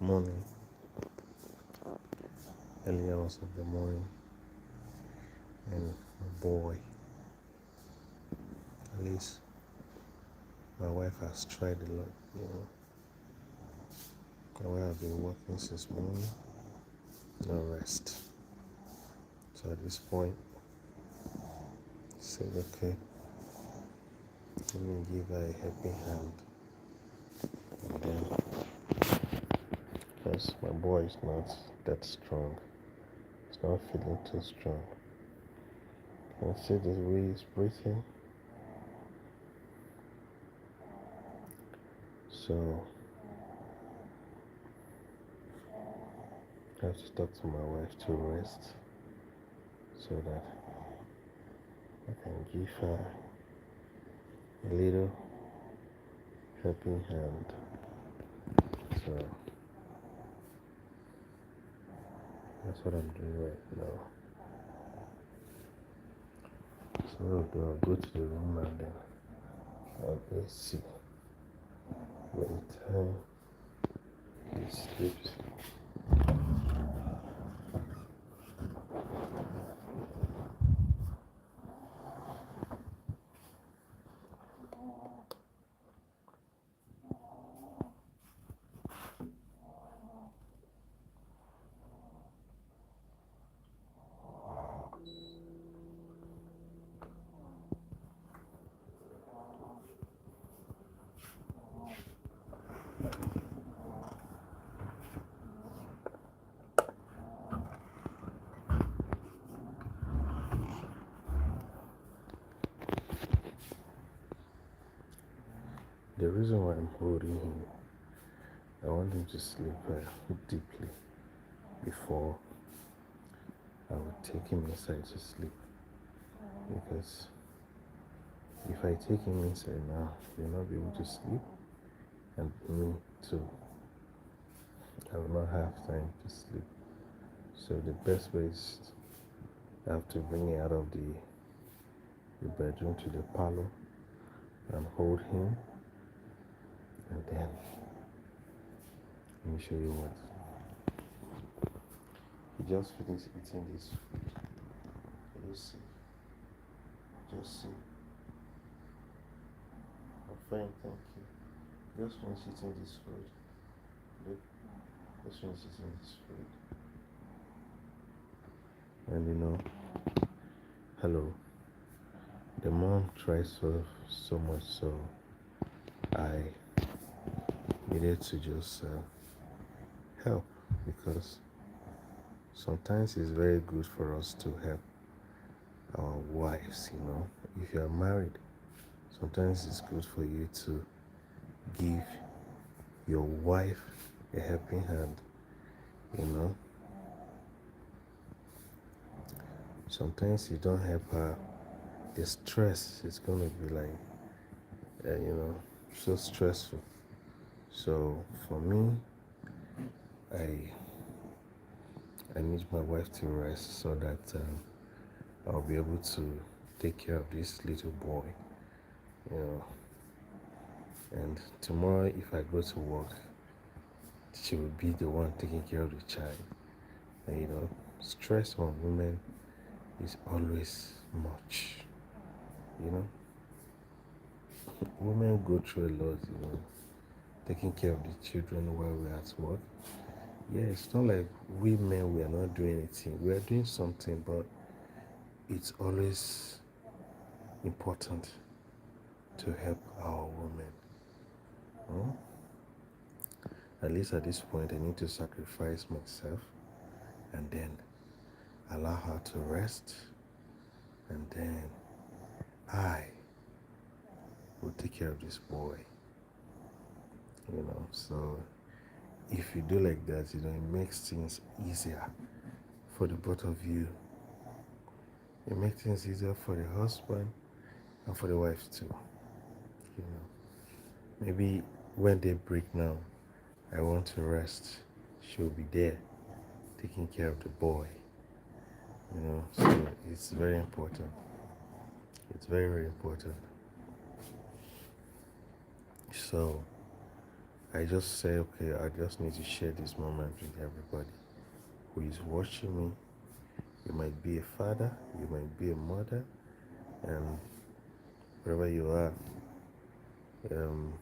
morning, early hours of the morning, and my boy, at least my wife has tried a lot. My wife has been working since morning, no rest. So at this point, I said, okay, let me give her a helping hand. And then, because my boy is not that strong, he's not feeling too strong. Can see the way he's breathing. So I have to talk to my wife to rest so that I can give her a little helping hand. So that's what I'm doing right now. So I'll go to the room and then I'll go see by the time he sleeps. The reason why I'm holding him, I want him to sleep deeply before I would take him inside to sleep. Because if I take him inside now, he'll not be able to sleep, and me too. I will not have time to sleep. So the best way is I have to bring him out of the bedroom to the parlor and hold him, and then let me show you what. He just finished eating this food. You see, just see. I'm fine, thank you. Just finished eating this food. Look, just finished eating this food. And hello. The mom tried so much, so I needed to just help, because sometimes it's very good for us to help our wives. If you are married, sometimes it's good for you to give your wife a helping hand. Sometimes you don't help her, the stress is going to be like so stressful. So for me, I need my wife to rest so that I'll be able to take care of this little boy. And tomorrow, if I go to work, she will be the one taking care of the child. And stress on women is always much. Women go through a lot, taking care of the children while we're at work. Yeah, it's not like we men, we are not doing anything. We are doing something, but it's always important to help our women. At least at this point, I need to sacrifice myself and then allow her to rest, and then I will take care of this boy. So if you do like that, it makes things easier for the both of you. It makes things easier for the husband and for the wife too. Maybe when they break now, I want to rest, she'll be there taking care of the boy. So it's very important. It's very, very important. So I just say, okay, I just need to share this moment with everybody who is watching me. You might be a father, you might be a mother, and wherever you are, um,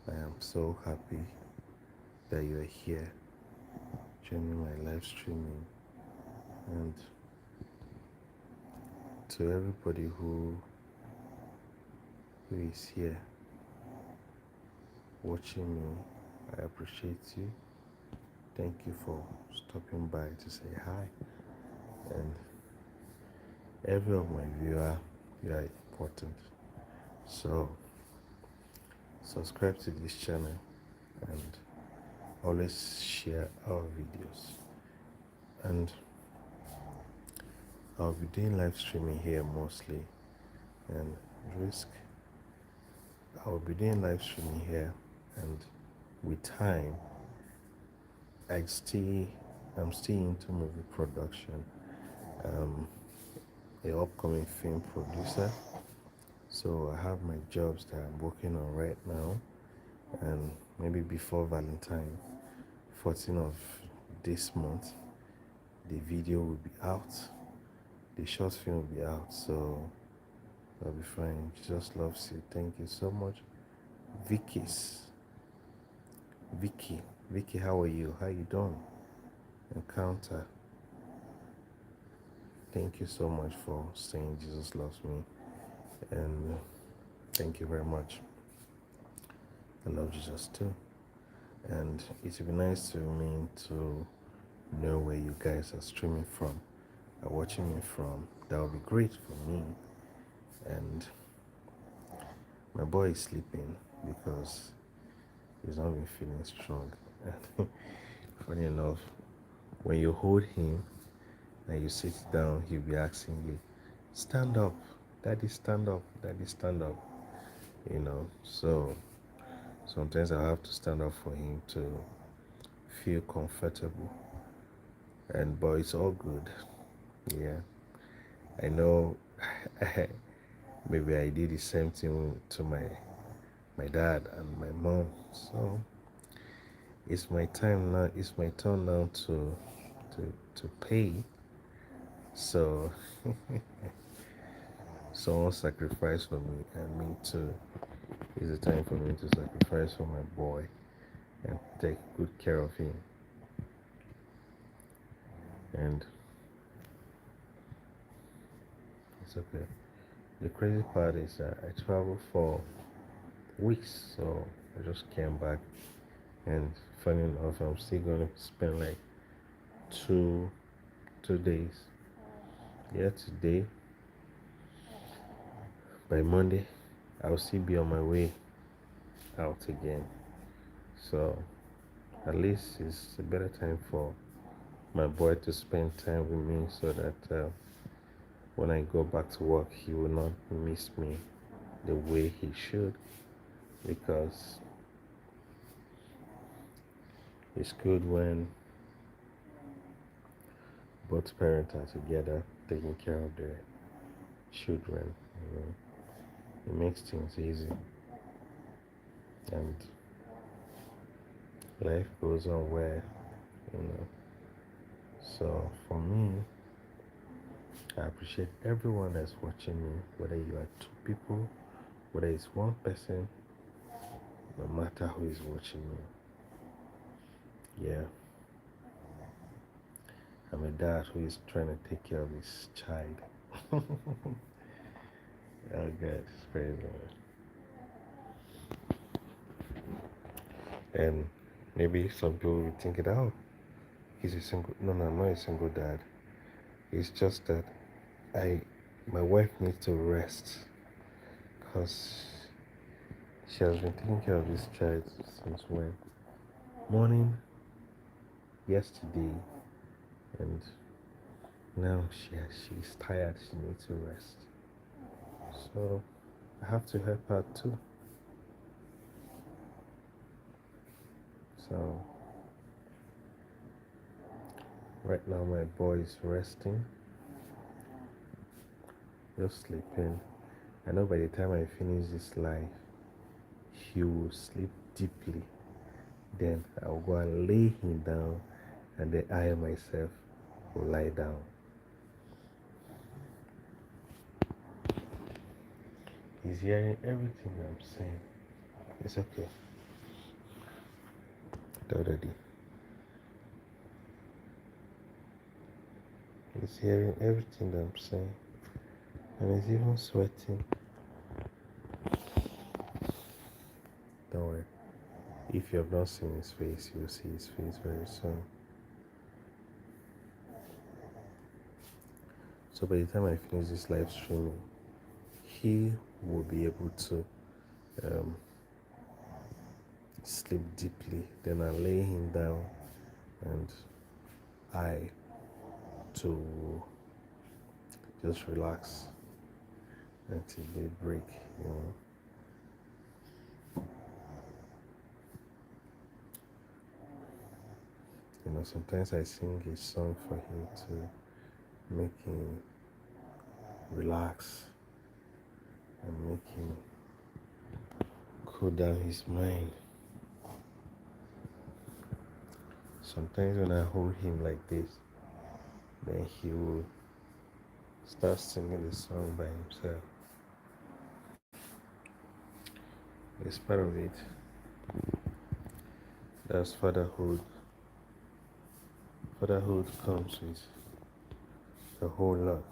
I am so happy that you are here joining my live streaming. And to everybody who is here watching me, I appreciate you. Thank you for stopping by to say hi. And every of my viewer, you are important. So subscribe to this channel and always share our videos. And I'll be doing live streaming here mostly, and risk I'll be doing live streaming here, and with time I'm still into movie production. A upcoming film producer. So I have my jobs that I'm working on right now, and maybe before Valentine, 14th of this month, the video will be out. The short film will be out, so I'll be fine. Jesus loves you. Thank you so much. Vicky's. Vicky, how are you? How you doing? Encounter. Thank you so much for saying Jesus loves me, and thank you very much. I love Jesus too. And it would be nice to me to know where you guys are streaming from, are watching me from. That would be great for me. And my boy is sleeping because he's not been feeling strong. And funny enough, when you hold him and you sit down, he'll be asking you, stand up, daddy, stand up, daddy, stand up. So sometimes I have to stand up for him to feel comfortable. But it's all good. Yeah. I know maybe I did the same thing to my dad and my mom. So it's my time now. It's my turn now to pay. So someone sacrificed for me, and me too. It's a time for me to sacrifice for my boy and take good care of him. And it's okay. The crazy part is that I traveled for weeks, so I just came back. And funny enough, I'm still gonna spend like two days. Yeah, today. By Monday, I'll still be on my way out again. So at least it's a better time for my boy to spend time with me, so that when I go back to work, he will not miss me the way he should, because it's good when both parents are together taking care of their children. It makes things easy, and life goes on where, you know. So for me, I appreciate everyone that's watching me, whether you are two people, whether it's one person, no matter who is watching me. Yeah. I'm a dad who is trying to take care of his child. Oh God, it's crazy. And maybe some people will think it out. He's a single. No, I'm not a single dad. It's just that my wife needs to rest, because she has been taking care of this child since when? Morning, yesterday, and now she's tired. She needs to rest. So I have to help her too. So right now my boy is resting, just sleeping. I know by the time I finish this live, he will sleep deeply. Then I'll go and lay him down, and then I myself will lie down. He's hearing everything I'm saying. It's okay. Already. He's hearing everything that I'm saying. And he's even sweating. Don't worry. If you have not seen his face, you'll see his face very soon. So by the time I finish this live streaming, he will be able to um, sleep deeply. Then I lay him down, and I to just relax until they break, you know. You know, sometimes I sing a song for him to make him relax and make him cool down his mind. Sometimes when I hold him like this, then he will start singing the song by himself. It's part of it. That's fatherhood. Fatherhood comes with a whole lot.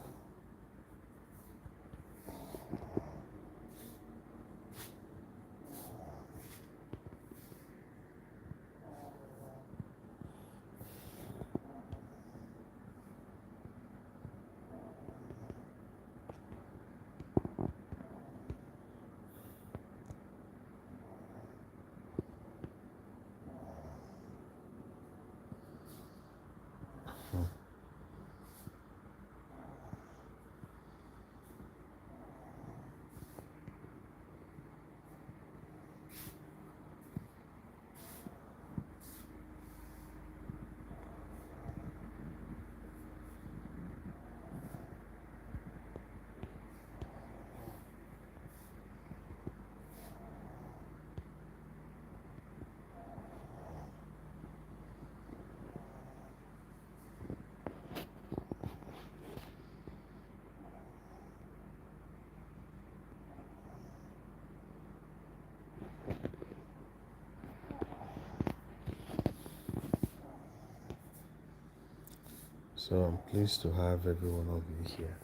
So I'm pleased to have every one of you here.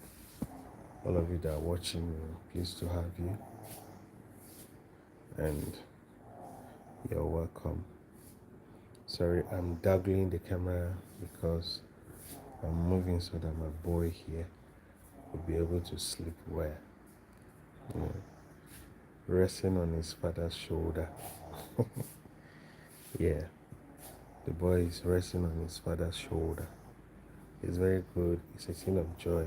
All of you that are watching me, I'm pleased to have you. And you're welcome. Sorry, I'm dabbling the camera because I'm moving so that my boy here will be able to sleep well. You know, resting on his father's shoulder. Yeah, the boy is resting on his father's shoulder. It's very good. It's a thing of joy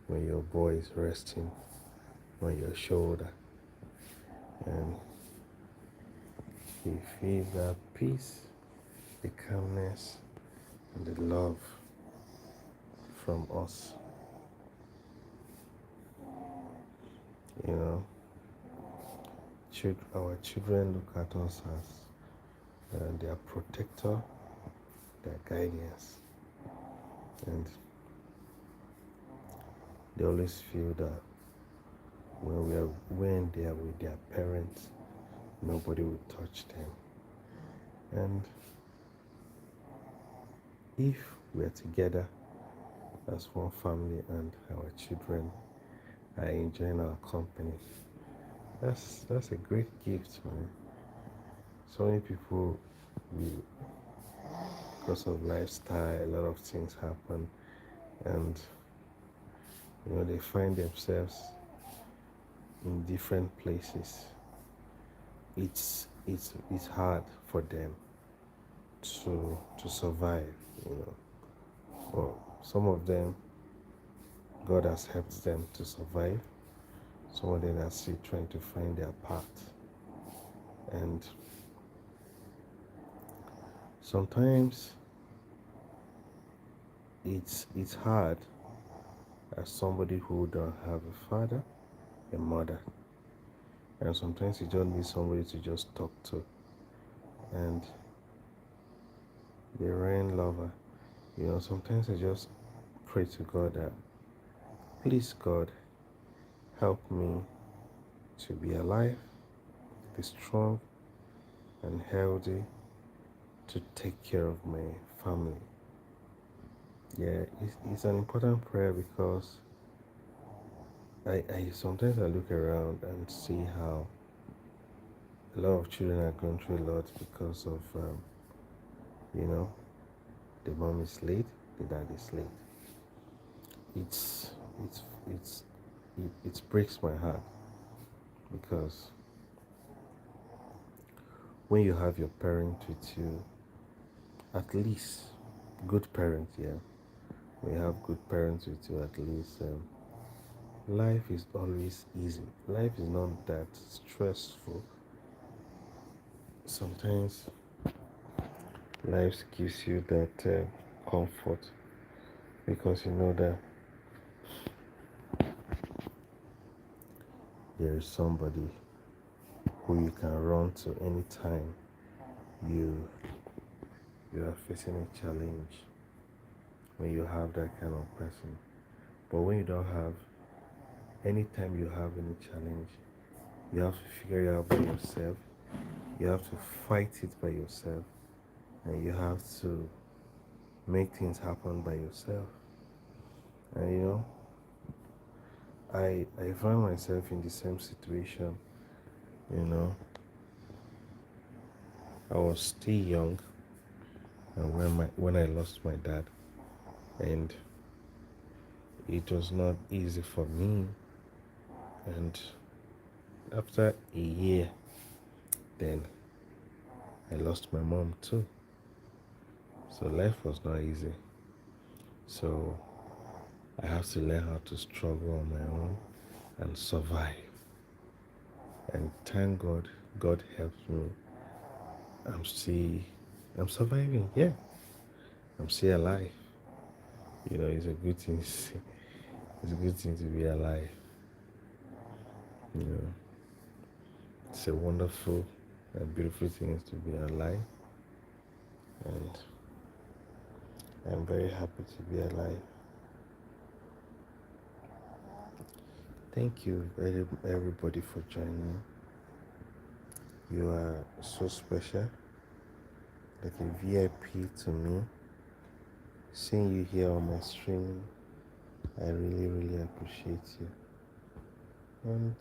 when your boy is resting on your shoulder. And he feels that peace, the calmness, and the love from us. You know, our children look at us as their protector, their guidance, and they always feel that when they are with their parents, nobody will touch them. And if we are together as one family and our children are enjoying our company, that's a great gift, man. So many people, because of lifestyle, a lot of things happen, and you know, they find themselves in different places. It's hard for them to survive, you know. Well, some of them, God has helped them to survive. Some of them are still trying to find their path. And sometimes it's hard as somebody who don't have a father, a mother. And sometimes you just need somebody to just talk to. and the rain lover. Sometimes I just pray to God that, please, God, help me to be alive, be strong and healthy, to take care of my family. Yeah, it's an important prayer because I sometimes I look around and see how a lot of children are going through a lot because of, you know, the mom is late, the dad is late. It's it's it's it breaks my heart because when you have your parent with you, at least good parents, yeah. When you have good parents with you, at least life is always easy. Life is not that stressful. Sometimes life gives you that comfort because you know that there is somebody who you can run to anytime you you are facing a challenge, when you have that kind of person. But when you don't have, anytime you have any challenge, you have to figure it out by yourself. You have to fight it by yourself, and you have to make things happen by yourself. And I find myself in the same situation. You know, I was still young, and when I lost my dad, and it was not easy for me. And after a year, then I lost my mom too. So life was not easy. So I have to learn how to struggle on my own and survive. And thank God, God helps me. I'm still, I'm surviving. Yeah, I'm still alive. It's a good thing. It's a good thing to be alive. You know, it's a wonderful and beautiful thing to be alive. And I'm very happy to be alive. Thank you, everybody, for joining. You are so special, like a VIP to me. Seeing you here on my stream, I really, really appreciate you. And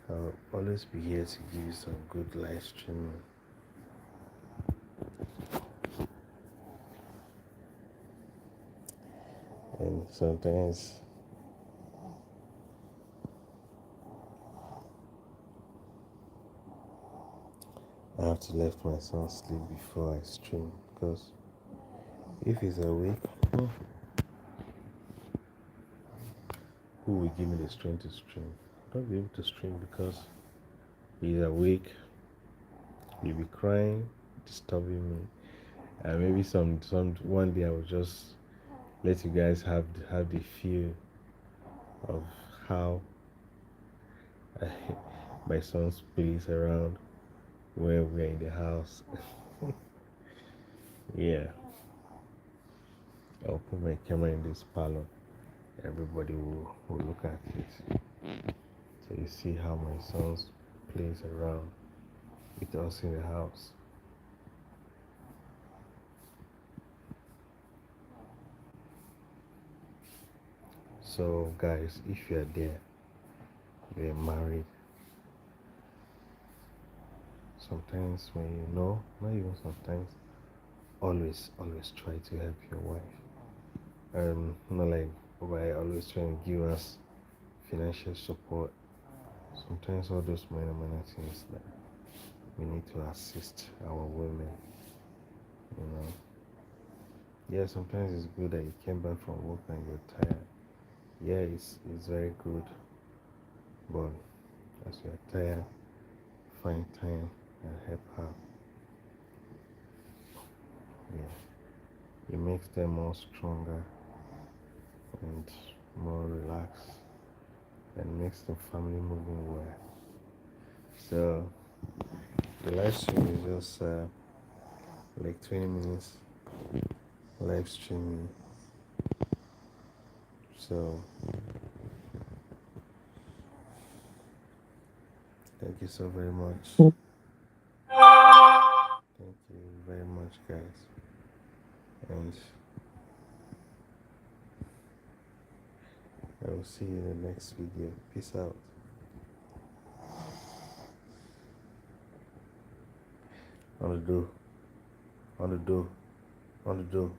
I'll always be here to give you some good live streaming. And sometimes I have to let my son sleep before I stream, because if he's awake, who will give me the strength to stream? I won't be able to stream because he's awake. He'll be crying, disturbing me, and maybe some one day I will just let you guys have the feel of how I, my son plays around when we're in the house. Yeah, I'll put my camera in this parlor. Everybody will look at it. So you see how my son plays around with us in the house. So guys, if you're there, you're married, sometimes when not even sometimes, always try to help your wife. Not like by always trying to give us financial support. Sometimes all those minor things that we need to assist our women. You know. Yeah, sometimes it's good that you came back from work and you're tired. Yeah, it's very good. But as you're tired, find time and help her. Yeah. It makes them more stronger and more relaxed, and makes the family moving well. So the live stream is just like 20 minutes live streaming. So thank you so very much. Thank you very much, guys. And I will see you in the next video. Peace out. On the do. On the do. On the do.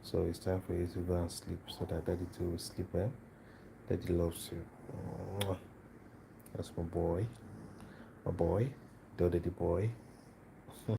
So it's time for you to go and sleep so that daddy too will sleep, eh? Daddy loves you. Mwah. That's my boy. My boy. The daddy boy.